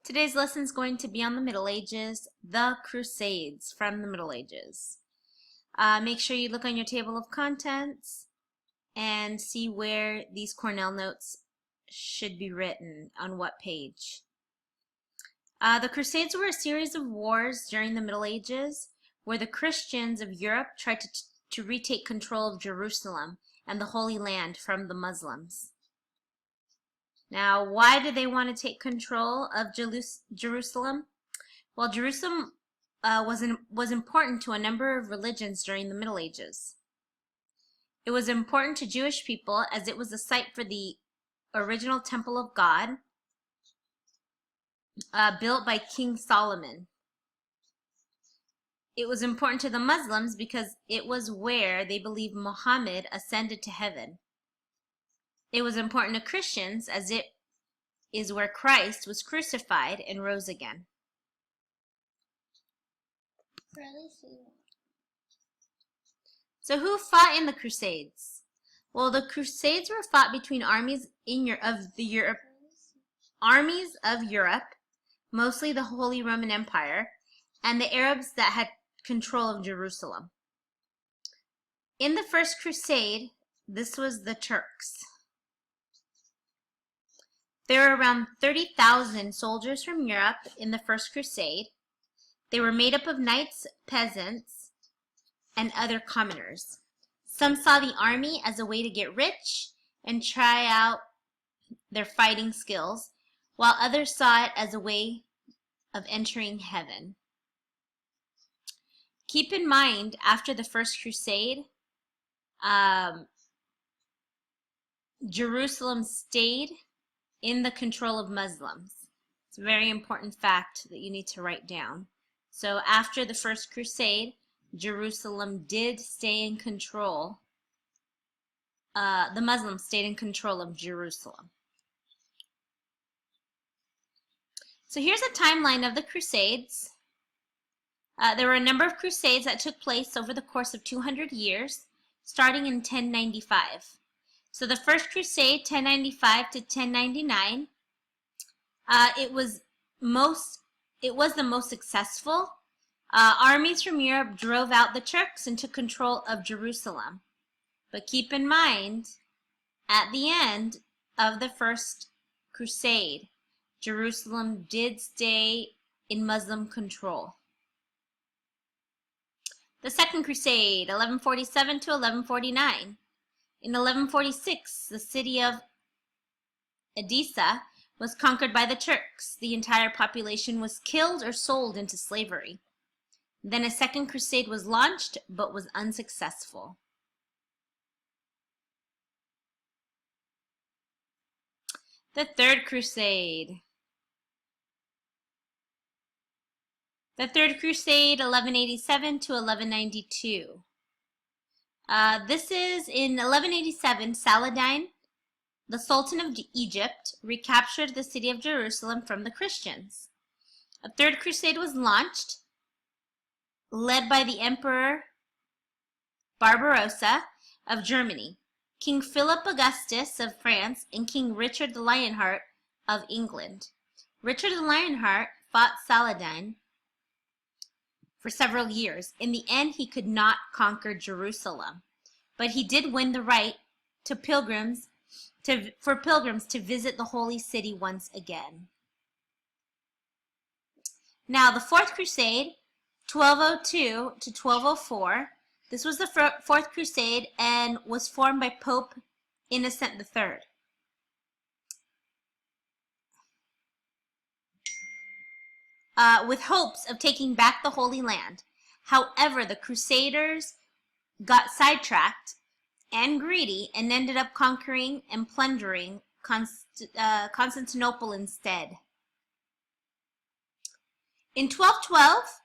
Today's lesson is going to be on the Middle Ages, the Crusades from the Middle Ages. Make sure you look on your table of contents and see where these Cornell notes should be written, on what page. The Crusades were a series of wars during the Middle Ages where the Christians of Europe tried to retake control of Jerusalem and the Holy Land from the Muslims. Now, why did they want to take control of Jerusalem? Well, Jerusalem was important to a number of religions during the Middle Ages. It was important to Jewish people as it was the site for the original Temple of God, built by King Solomon. It was important to the Muslims because it was where they believed Muhammad ascended to heaven. It was important to Christians as it is where Christ was crucified and rose again. So who fought in the Crusades? Well, the Crusades were fought between armies of Europe, mostly the Holy Roman Empire, and the Arabs that had control of Jerusalem. In the First Crusade, this was the Turks. There were around 30,000 soldiers from Europe in the First Crusade. They were made up of knights, peasants, and other commoners. Some saw the army as a way to get rich and try out their fighting skills, while others saw it as a way of entering heaven. Keep in mind, after the First Crusade, Jerusalem stayed in the control of Muslims. It's a very important fact that you need to write down. So after the First Crusade, Jerusalem did stay in control. The Muslims stayed in control of Jerusalem. So here's a timeline of the Crusades. There were a number of crusades that took place over the course of 200 years, starting in 1095. So the First Crusade, 1095 to 1099, it was the most successful. Armies from Europe drove out the Turks and took control of Jerusalem. But keep in mind, at the end of the First Crusade, Jerusalem did stay in Muslim control. The Second Crusade, 1147 to 1149. In 1146, the city of Edessa was conquered by the Turks. The entire population was killed or sold into slavery. Then a second crusade was launched, but was unsuccessful. The Third Crusade. The Third Crusade, 1187 to 1192. This is in 1187, Saladin, the Sultan of Egypt, recaptured the city of Jerusalem from the Christians. A third crusade was launched, led by the Emperor Barbarossa of Germany, King Philip Augustus of France, and King Richard the Lionheart of England. Richard the Lionheart fought Saladin for several years. In the end, he could not conquer Jerusalem, but he did win the right to for pilgrims to visit the holy city once again. Now, the Fourth Crusade, 1202 to 1204, this was the Fourth Crusade and was formed by Pope Innocent III. With hopes of taking back the Holy Land. However, the Crusaders got sidetracked and greedy and ended up conquering and plundering Constantinople instead. In 1212,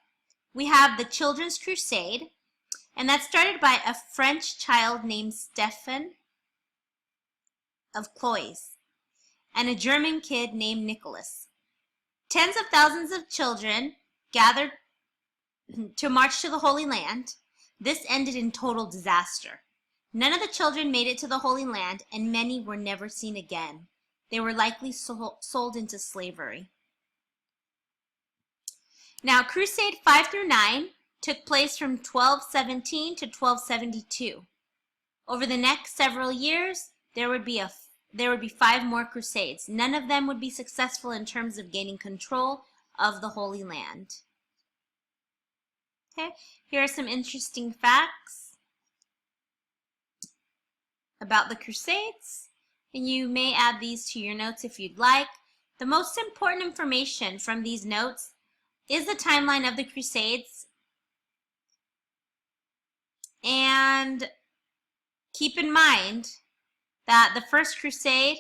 we have the Children's Crusade, and that started by a French child named Stephen of Blois and a German kid named Nicholas. Tens of thousands of children gathered to march to the Holy Land. This ended in total disaster. None of the children made it to the Holy Land, and many were never seen again. They were likely sold into slavery. Now, Crusade 5 through 9 took place from 1217 to 1272. Over the next several years, there would be 5 more Crusades. None of them would be successful in terms of gaining control of the Holy Land. Okay, here are some interesting facts about the Crusades, and you may add these to your notes if you'd like. The most important information from these notes is the timeline of the Crusades, and keep in mind that the First Crusade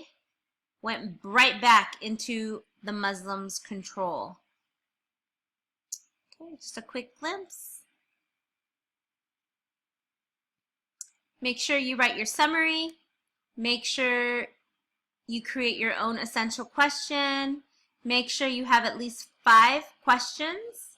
went right back into the Muslims' control. Okay, just a quick glimpse. Make sure you write your summary. Make sure you create your own essential question. Make sure you have at least 5 questions.